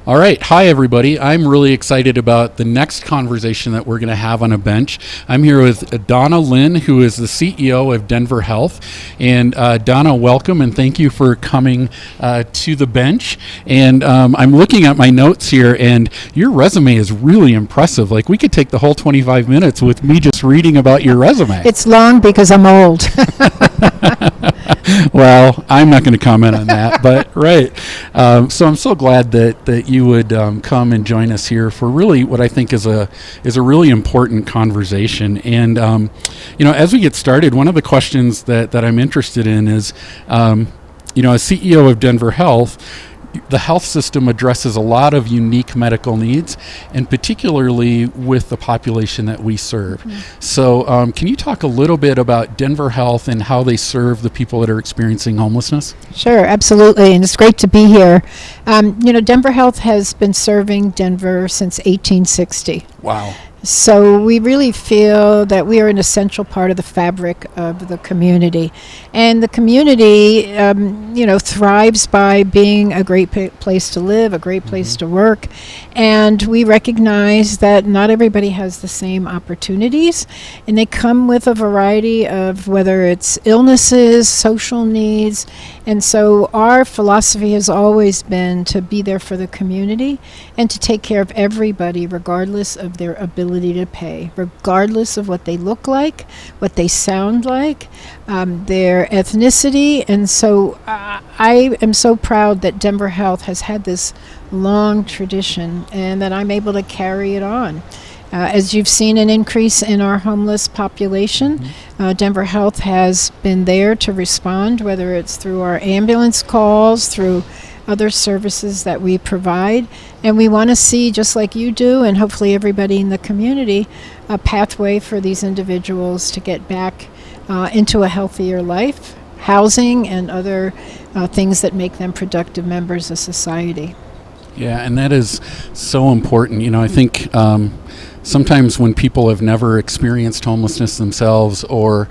All right. Hi, everybody. I'm really excited about the next conversation that we're going to have on a bench. I'm here with Donna Lynne, who is the CEO of Denver Health. And Donna, welcome, and thank you for coming to the bench. And I'm looking at my notes here, and your resume is really impressive. Like, we could take the whole 25 minutes with me just reading about your resume. It's long because I'm old. Well, I'm not going to comment on that, but right. So I'm so glad that you would come and join us here for really what I think is a really important conversation. And as we get started, one of the questions that I'm interested in is, as CEO of Denver Health, the health system addresses a lot of unique medical needs, and particularly with the population that we serve. Mm-hmm. So can you talk a little bit about Denver Health and how they serve the people that are experiencing homelessness? Sure, absolutely, and it's great to be here. Denver Health has been serving Denver since 1860. Wow. So we really feel that we are an essential part of the fabric of the community. And the community, thrives by being a great place to live, a great place to work. And we recognize that not everybody has the same opportunities. And they come with a variety of whether it's illnesses, social needs. And so our philosophy has always been to be there for the community and to take care of everybody regardless of their ability to pay, regardless of what they look like, what they sound like, their ethnicity. And so I am so proud that Denver Health has had this long tradition and that I'm able to carry it on. As you've seen an increase in our homeless population, Denver Health has been there to respond, whether it's through our ambulance calls, through other services that we provide. And we want to see, just like you do, and hopefully everybody in the community, a pathway for these individuals to get back into a healthier life, housing, and other things that make them productive members of society. Yeah, and that is so important. I think sometimes when people have never experienced homelessness themselves or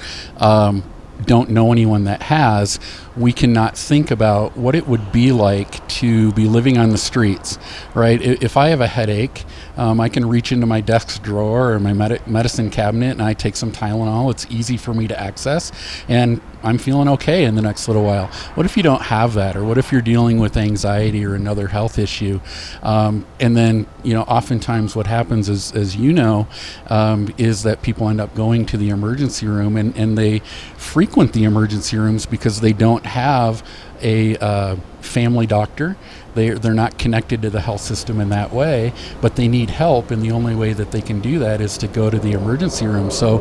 don't know anyone that has, we cannot think about what it would be like to be living on the streets, right? If I have a headache, I can reach into my desk drawer or my medicine cabinet and I take some Tylenol. It's easy for me to access and I'm feeling okay in the next little while. What if you don't have that? Or what if you're dealing with anxiety or another health issue? And then, oftentimes what happens is, as you know, is that people end up going to the emergency room and they frequent the emergency rooms because they don't have a family doctor. They're not connected to the health system in that way, but they need help, and the only way that they can do that is to go to the emergency room. So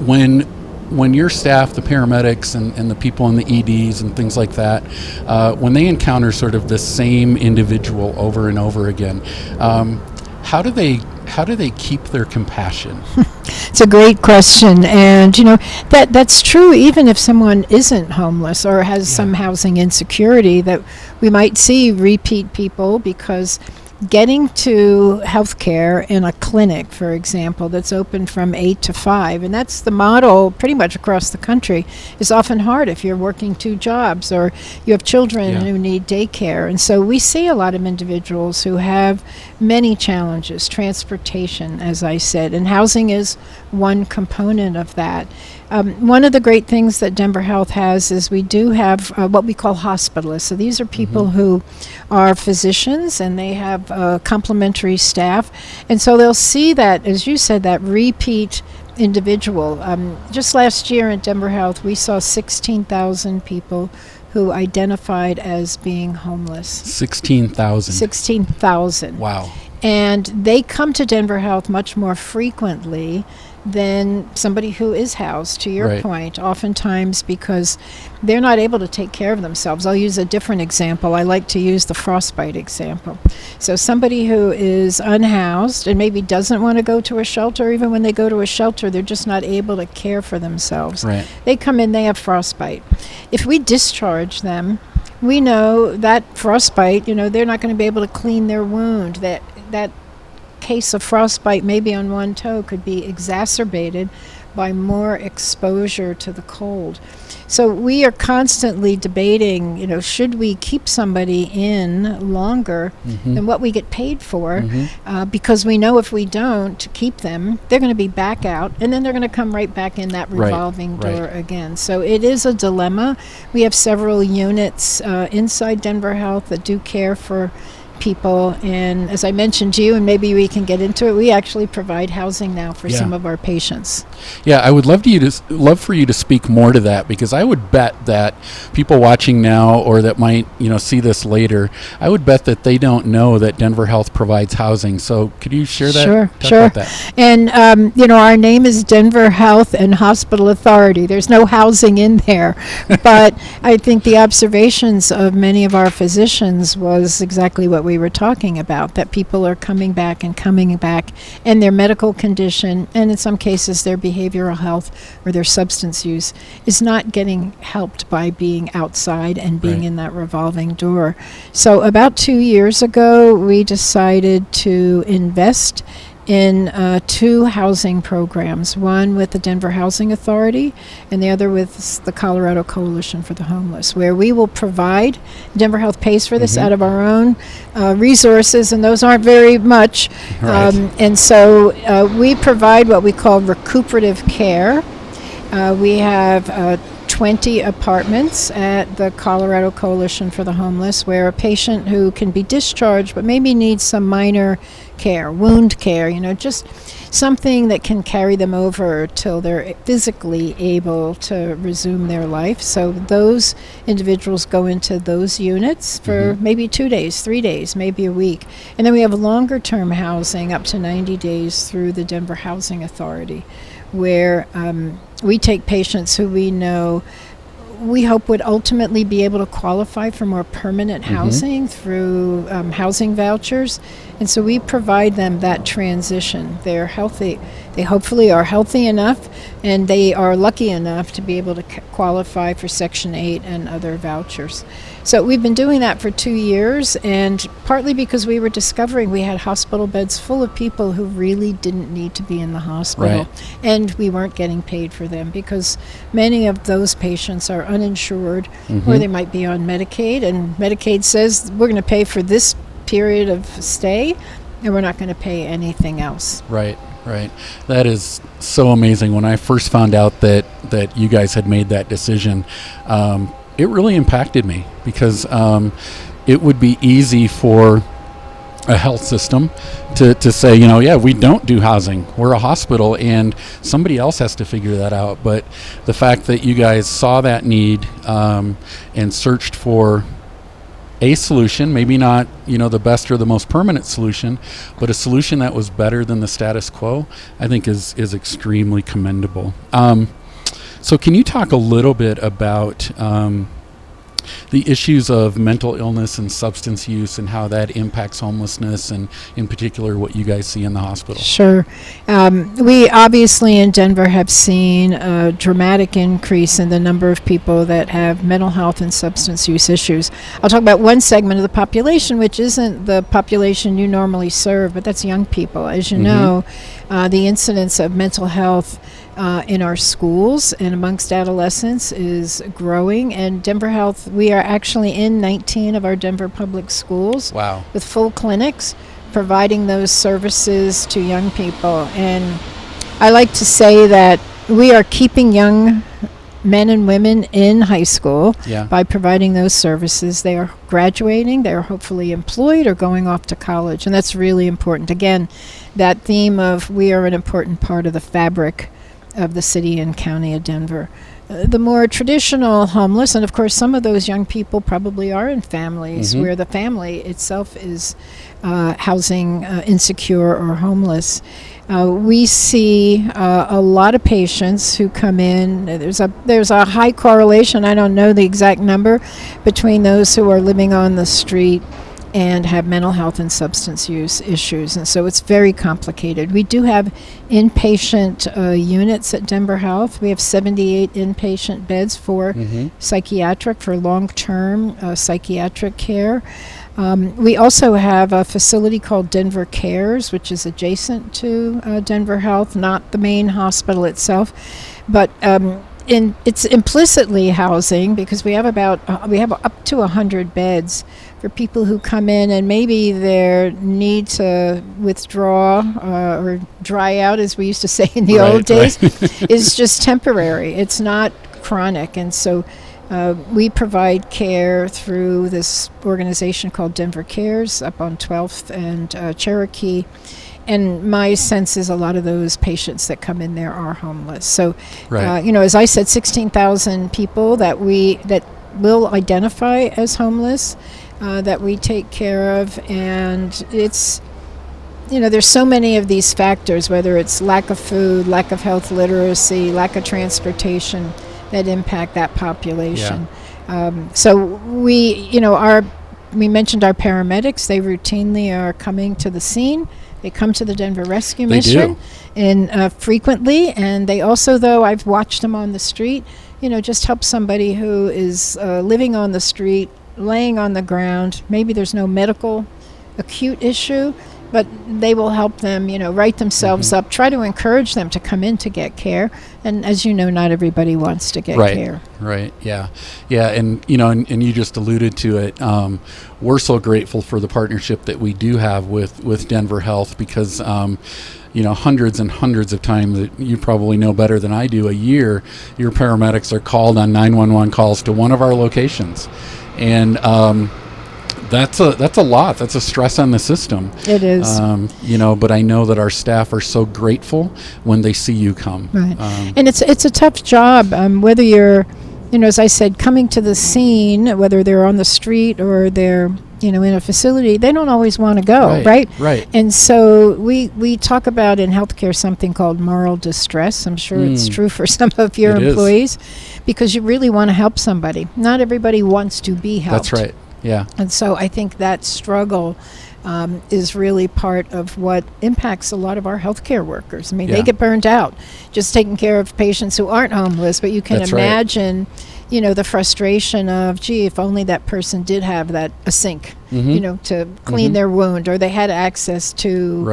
when your staff, the paramedics and the people in the EDs and things like that, when they encounter sort of the same individual over and over again, how do they keep their compassion? It's a great question, and that's true even if someone isn't homeless or has some housing insecurity, that we might see repeat people because getting to healthcare in a clinic, for example, that's open from 8 to 5, and that's the model pretty much across the country, is often hard if you're working 2 jobs or you have children who need daycare. And so we see a lot of individuals who have many challenges, transportation, as I said, and housing is one component of that. One of the great things that Denver Health has is we do have what we call hospitalists. So these are people who are physicians and they have complementary staff. And so they'll see that, as you said, that repeat individual. Just last year at Denver Health, we saw 16,000 people who identified as being homeless. 16,000. 16,000. Wow. And they come to Denver Health much more frequently than somebody who is housed, to your point, oftentimes because they're not able to take care of themselves. I'll use a different example. I like to use the frostbite example. So somebody who is unhoused and maybe doesn't want to go to a shelter, even when they go to a shelter, they're just not able to care for themselves. Right. They come in, they have frostbite. If we discharge them, we know that frostbite, they're not going to be able to clean their wound. That case of frostbite maybe on one toe could be exacerbated by more exposure to the cold. So we are constantly debating, should we keep somebody in longer than what we get paid for? Because we know if we don't keep them, they're going to be back out, and then they're going to come right back in that revolving door again. So it is a dilemma. We have several units inside Denver Health that do care for people, and as I mentioned to you, and maybe we can get into it, we actually provide housing now for some of our patients. Yeah, I would love for you to speak more to that, because I would bet that people watching now, or that might see this later, I would bet that they don't know that Denver Health provides housing. So could you share that? Sure. About that. And our name is Denver Health and Hospital Authority. There's no housing in there, but I think the observations of many of our physicians was exactly what we were talking about, that people are coming back, and their medical condition, and in some cases their behavioral health or their substance use, is not getting helped by being outside and being in that revolving door. So about 2 years ago, we decided to invest in 2 housing programs, one with the Denver Housing Authority and the other with the Colorado Coalition for the Homeless, where we will provide, Denver Health pays for this out of our own resources, and those aren't very much. And so we provide what we call recuperative care. We have 20 apartments at the Colorado Coalition for the Homeless, where a patient who can be discharged but maybe needs some minor care, wound care, just something that can carry them over till they're physically able to resume their life. So those individuals go into those units for maybe 2 days, 3 days, maybe a week. And then we have longer term housing up to 90 days through the Denver Housing Authority, where we take patients who we hope would ultimately be able to qualify for more permanent housing through housing vouchers. And so we provide them that transition. They're healthy. They hopefully are healthy enough, and they are lucky enough to be able to qualify for Section 8 and other vouchers. So we've been doing that for 2 years, and partly because we were discovering we had hospital beds full of people who really didn't need to be in the hospital, and we weren't getting paid for them because many of those patients are uninsured, or they might be on Medicaid, and Medicaid says we're going to pay for this period of stay, and we're not going to pay anything else. Right. That is so amazing. When I first found out that you guys had made that decision, it really impacted me, because it would be easy for a health system to say, we don't do housing. We're a hospital, and somebody else has to figure that out. But the fact that you guys saw that need and searched for a solution, maybe not the best or the most permanent solution, but a solution that was better than the status quo, I think is extremely commendable. So can you talk a little bit about the issues of mental illness and substance use and how that impacts homelessness, and in particular what you guys see in the hospital? Sure. We obviously in Denver have seen a dramatic increase in the number of people that have mental health and substance use issues. I'll talk about one segment of the population, which isn't the population you normally serve, but that's young people. As you know, the incidence of mental health in our schools and amongst adolescents is growing, and Denver Health, we are actually in 19 of our Denver public schools with full clinics providing those services to young people. And I like to say that we are keeping young men and women in high school by providing those services. They are graduating, they're hopefully employed or going off to college, and that's really important. Again, that theme of we are an important part of the fabric of the city and county of Denver. The more traditional homeless, and of course some of those young people probably are in families where the family itself is housing insecure or homeless. We see a lot of patients who come in. There's a high correlation, I don't know the exact number, between those who are living on the street and have mental health and substance use issues. And so it's very complicated. We do have inpatient units at Denver Health. We have 78 inpatient beds for psychiatric, for long-term psychiatric care. We also have a facility called Denver Cares, which is adjacent to Denver Health, not the main hospital itself, but it's implicitly housing, because we have up to 100 beds for people who come in and maybe their need to withdraw or dry out, as we used to say in the old days, is just temporary. It's not chronic. And so we provide care through this organization called Denver Cares up on 12th and Cherokee. And my sense is a lot of those patients that come in there are homeless. So, as I said, 16,000 people that will identify as homeless, that we take care of. And it's, there's so many of these factors, whether it's lack of food, lack of health literacy, lack of transportation, that impact that population. So we mentioned our paramedics. They routinely are coming to the scene. They come to the Denver Rescue Mission and frequently, and they also, though I've watched them on the street, just help somebody who is living on the street, laying on the ground. Maybe there's no medical acute issue, but they will help them, write themselves up, try to encourage them to come in to get care. And as you know, not everybody wants to get care. Right, yeah. And, and you just alluded to it. We're so grateful for the partnership that we do have with Denver Health, because, hundreds and hundreds of times, that you probably know better than I do, a year, your paramedics are called on 911 calls to one of our locations. And, that's a lot. That's a stress on the system. It is. But I know that our staff are so grateful when they see you come. Right. And it's a tough job, whether you're, as I said, coming to the scene, whether they're on the street or they're, in a facility, they don't always want to go, right? Right. And so we talk about in healthcare something called moral distress. I'm sure it's true for some of your employees, because you really want to help somebody. Not everybody wants to be helped. That's right. Yeah. And so I think that struggle is really part of what impacts a lot of our healthcare workers. I mean, they get burned out just taking care of patients who aren't homeless, but you can imagine, the frustration of, gee, if only that person did have a sink, to clean their wound, or they had access to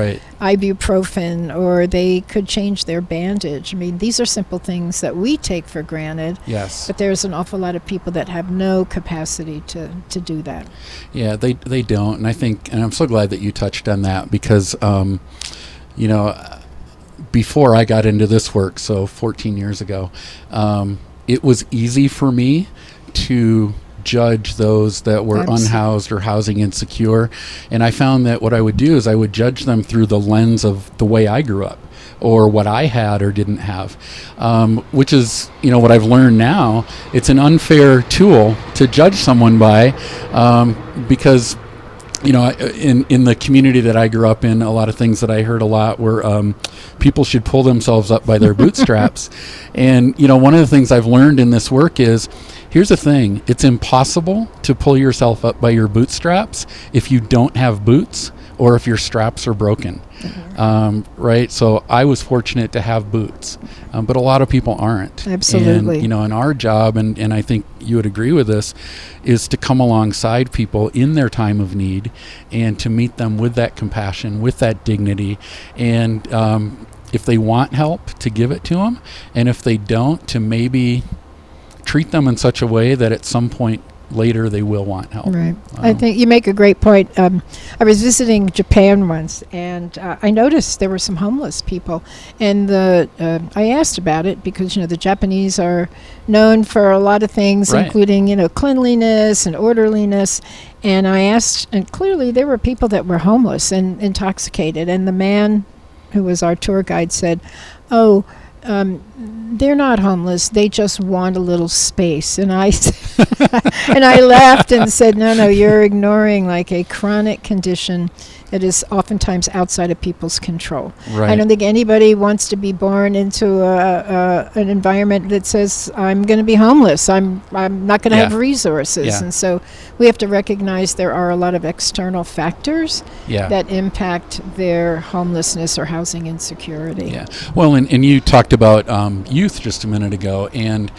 ibuprofen, or they could change their bandage. I mean, these are simple things that we take for granted. Yes. But there's an awful lot of people that have no capacity to do that. Yeah, they don't. And I think, and I'm so glad that you touched on that, because, before I got into this work, so 14 years ago, it was easy for me to judge those that were unhoused or housing insecure. And I found that what I would do is I would judge them through the lens of the way I grew up, or what I had or didn't have, which is, what I've learned now. It's an unfair tool to judge someone by, because in the community that I grew up in, a lot of things that I heard a lot were people should pull themselves up by their bootstraps. And, one of the things I've learned in this work is, here's the thing, it's impossible to pull yourself up by your bootstraps if you don't have boots, or if your straps are broken. Right? So I was fortunate to have boots, but a lot of people aren't. Absolutely. And, and our job, and I think you would agree with this, is to come alongside people in their time of need, and to meet them with that compassion, with that dignity, and if they want help, to give it to them, and if they don't, to maybe treat them in such a way that at some point later they will want help. Right. I think you make a great point. I was visiting Japan once, and I noticed there were some homeless people, and I asked about it, because the Japanese are known for a lot of things, including cleanliness and orderliness. And I asked, and clearly there were people that were homeless and intoxicated, and the man who was our tour guide said, they're not homeless. They just want a little space. And I and I laughed and said, no, you're ignoring like a chronic condition that is oftentimes outside of people's control. Right. I don't think anybody wants to be born into an environment that says, I'm going to be homeless. I'm not going to have resources. Yeah. And so we have to recognize there are a lot of external factors that impact their homelessness or housing insecurity. Yeah. Well, and you talked about youth just a minute ago. And,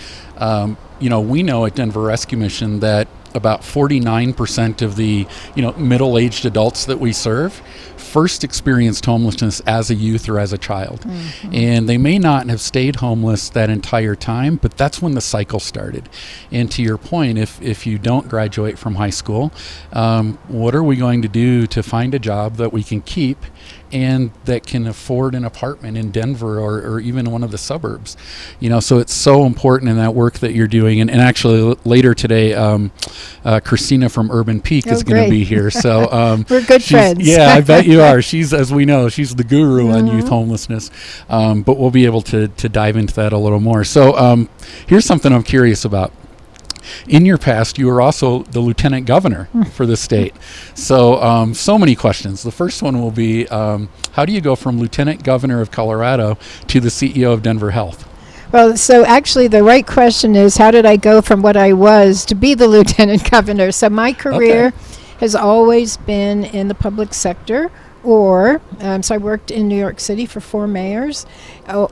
we know at Denver Rescue Mission that about 49% of the middle-aged adults that we serve first experienced homelessness as a youth or as a child. Mm-hmm. And they may not have stayed homeless that entire time, but that's when the cycle started. And to your point, if you don't graduate from high school, what are we going to do to find a job that we can keep and that can afford an apartment in Denver or even one of the suburbs? So it's so important in that work that you're doing. And actually later today, Christina from Urban Peak is going to be here. So we're good friends. Yeah, I bet you are. She's, as we know, she's the guru on youth homelessness. But we'll be able to dive into that a little more. So here's something I'm curious about. In your past, you were also the lieutenant governor for the state. So so many questions. The first one will be, how do you go from lieutenant governor of Colorado to the CEO of Denver Health? Well, so actually the right question is, how did I go from what I was to be the lieutenant governor? So my career has always been in the public sector, so I worked in New York City for 4 mayors,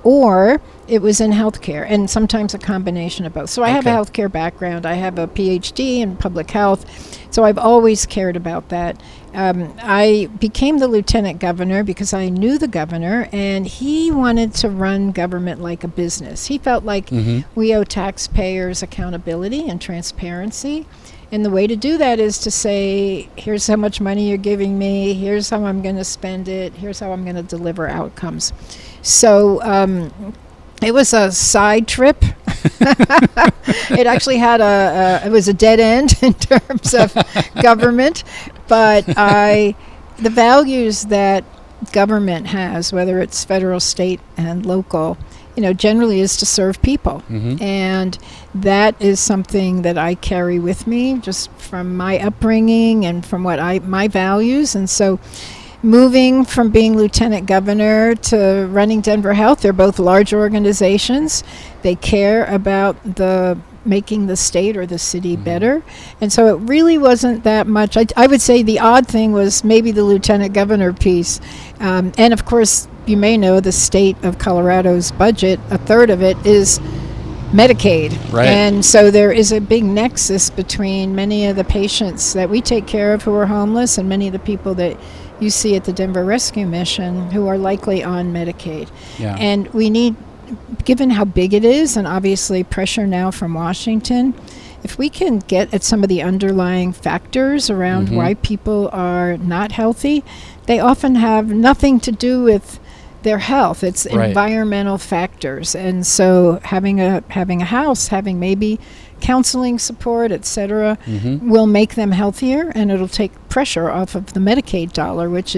or it was in healthcare, and sometimes a combination of both. So I have a healthcare background. I have a PhD in public health, so I've always cared about that. I became the lieutenant governor because I knew the governor, and he wanted to run government like a business. He felt like we owe taxpayers accountability and transparency. And the way to do that is to say, here's how much money you're giving me, here's how I'm going to spend it, here's how I'm going to deliver outcomes. So it was a side trip. It actually had it was a dead end in terms of government, but the values that government has, whether it's federal, state, and local, generally is to serve people. And that is something that I carry with me just from my upbringing and from my values. And so moving from being lieutenant governor to running Denver Health, they're both large organizations. They care about making the state or the city better. And so it really wasn't that much. I would say the odd thing was maybe the lieutenant governor piece. And of course, you may know the state of Colorado's budget, a third of it is Medicaid. Right. And so there is a big nexus between many of the patients that we take care of who are homeless and many of the people that you see at the Denver Rescue Mission who are likely on Medicaid. Yeah. And we need, given how big it is, and obviously pressure now from Washington, if we can get at some of the underlying factors around why people are not healthy, they often have nothing to do with their health. It's environmental factors. And so having a house, having maybe counseling support, etc., will make them healthier, and it'll take pressure off of the Medicaid dollar, which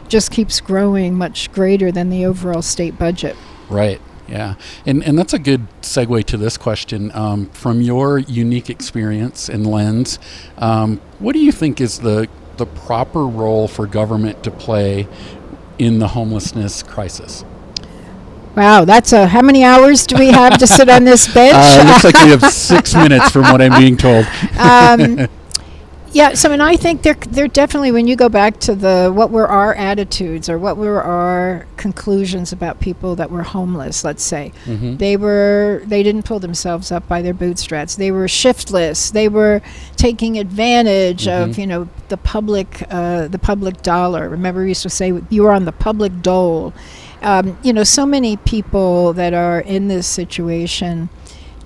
just keeps growing much greater than the overall state budget. Right. Yeah. And that's a good segue to this question. From your unique experience and lens, what do you think is the proper role for government to play in the homelessness crisis? Wow, that's how many hours do we have to sit on this bench? It looks like we have 6 minutes from what I'm being told. Yeah, so and I think they're definitely, when you go back to what were our attitudes or what were our conclusions about people that were homeless, let's say. They didn't pull themselves up by their bootstraps. They were shiftless. They were taking advantage of, the public dollar. Remember, we used to say you were on the public dole. So many people that are in this situation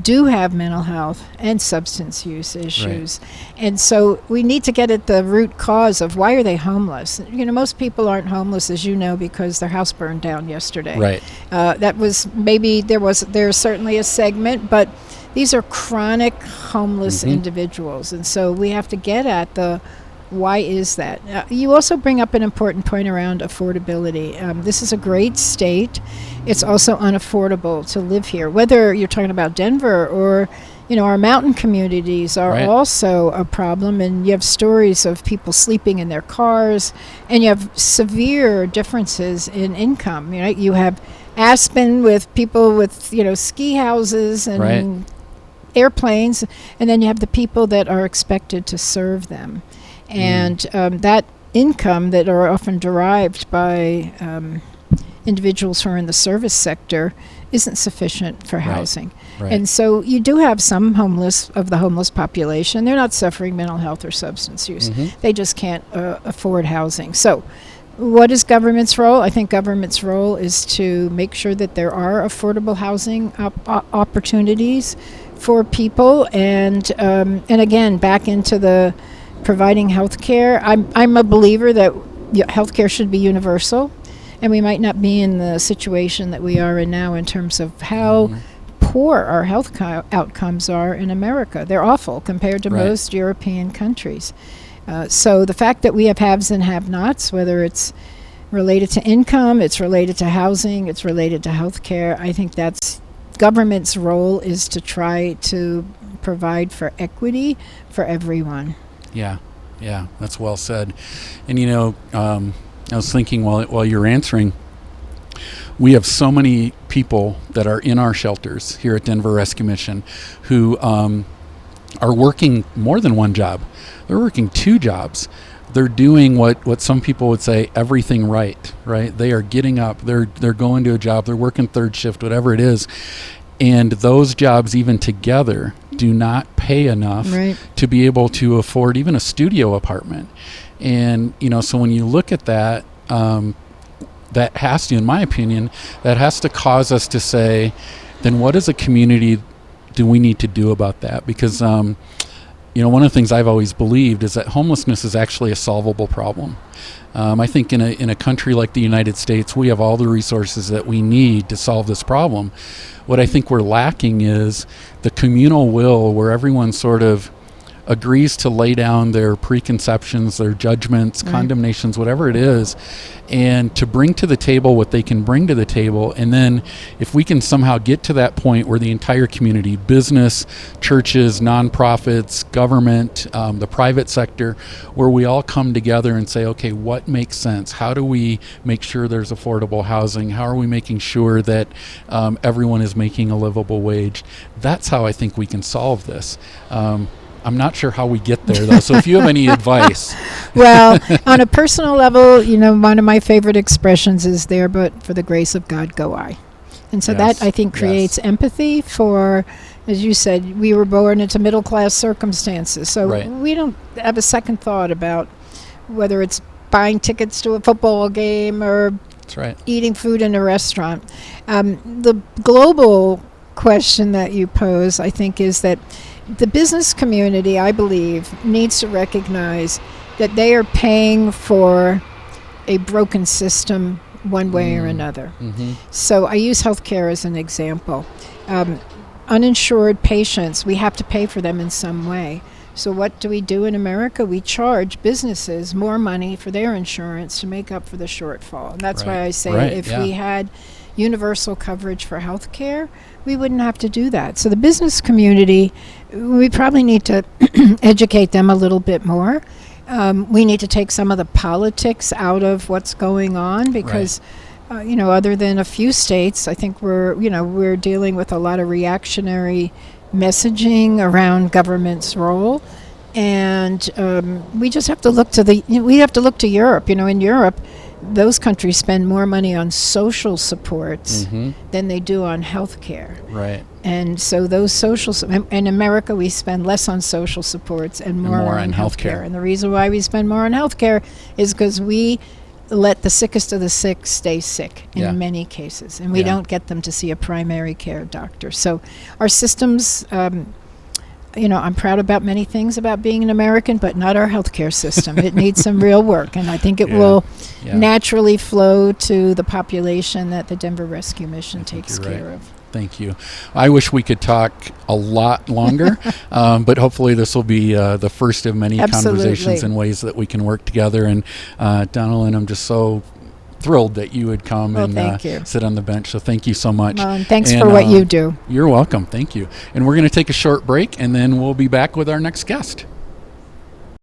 do have mental health and substance use issues. And so we need to get at the root cause of why are they homeless. Most people aren't homeless, as you know, because their house burned down yesterday. Right. That was maybe there's certainly a segment, but these are chronic homeless individuals. And so we have to get at Why is that? You also bring up an important point around affordability. This is a great state. It's also unaffordable to live here. Whether you're talking about Denver or, our mountain communities are Right. also a problem. And you have stories of people sleeping in their cars, and you have severe differences in income. You have Aspen with people with, ski houses and Right. airplanes, and then you have the people that are expected to serve them. And that income that are often derived by individuals who are in the service sector isn't sufficient for housing. Right. And so you do have some of the homeless population. They're not suffering mental health or substance use. They just can't afford housing. So what is government's role? I think government's role is to make sure that there are affordable housing opportunities for people. And again, back into the providing health care. I'm a believer that health care should be universal, and we might not be in the situation that we are in now in terms of how poor our health outcomes are in America. They're awful compared to most European countries. So the fact that we have haves and have-nots, whether it's related to income, it's related to housing, it's related to health care, I think that's government's role, is to try to provide for equity for everyone. Yeah, that's well said. And I was thinking while you're answering, we have so many people that are in our shelters here at Denver Rescue Mission who are working more than one job. They're working 2 jobs. They're doing what some people would say everything right? They are getting up, they're going to a job, they're working 3rd shift, whatever it is. And those jobs, even together, do not pay enough to be able to afford even a studio apartment. And, so when you look at that, that has to, in my opinion, that has to cause us to say, then what as a community do we need to do about that? Because, one of the things I've always believed is that homelessness is actually a solvable problem. I think in a country like the United States, we have all the resources that we need to solve this problem. What I think we're lacking is the communal will, where everyone sort of agrees to lay down their preconceptions, their judgments, condemnations, whatever it is, and to bring to the table what they can bring to the table. And then if we can somehow get to that point where the entire community, business, churches, nonprofits, government, the private sector, where we all come together and say, okay, what makes sense? How do we make sure there's affordable housing? How are we making sure that everyone is making a livable wage? That's how I think we can solve this. I'm not sure how we get there, though. So if you have any advice. Well, on a personal level, one of my favorite expressions is there, but for the grace of God go I. And so that, I think, creates empathy for, as you said, we were born into middle-class circumstances. So we don't have a second thought about whether it's buying tickets to a football game or eating food in a restaurant. The global question that you pose, I think, is that the business community, I believe, needs to recognize that they are paying for a broken system one way or another. So I use healthcare as an example. Uninsured patients, we have to pay for them in some way. So what do we do in America? We charge businesses more money for their insurance to make up for the shortfall. And that's why I say if we had universal coverage for health care, we wouldn't have to do that. So the business community, we probably need to educate them a little bit more. We need to take some of the politics out of what's going on because, other than a few states, I think we're dealing with a lot of reactionary messaging around government's role. And we just have to look to Europe. In Europe, those countries spend more money on social supports than they do on health care. And so those in America, we spend less on social supports and more on health care. And the reason why we spend more on health care is because we let the sickest of the sick stay sick in many cases. And we don't get them to see a primary care doctor. So our systems, I'm proud about many things about being an American, but not our healthcare system. It needs some real work, and I think it will naturally flow to the population that the Denver Rescue Mission takes care of. Thank you. I wish we could talk a lot longer, but hopefully this will be the first of many conversations and ways that we can work together. And Donna Lynne, I'm just so thrilled that you would come and sit on the bench. So thank you so much. And thanks for what you do. You're welcome. Thank you. And we're going to take a short break, and then we'll be back with our next guest.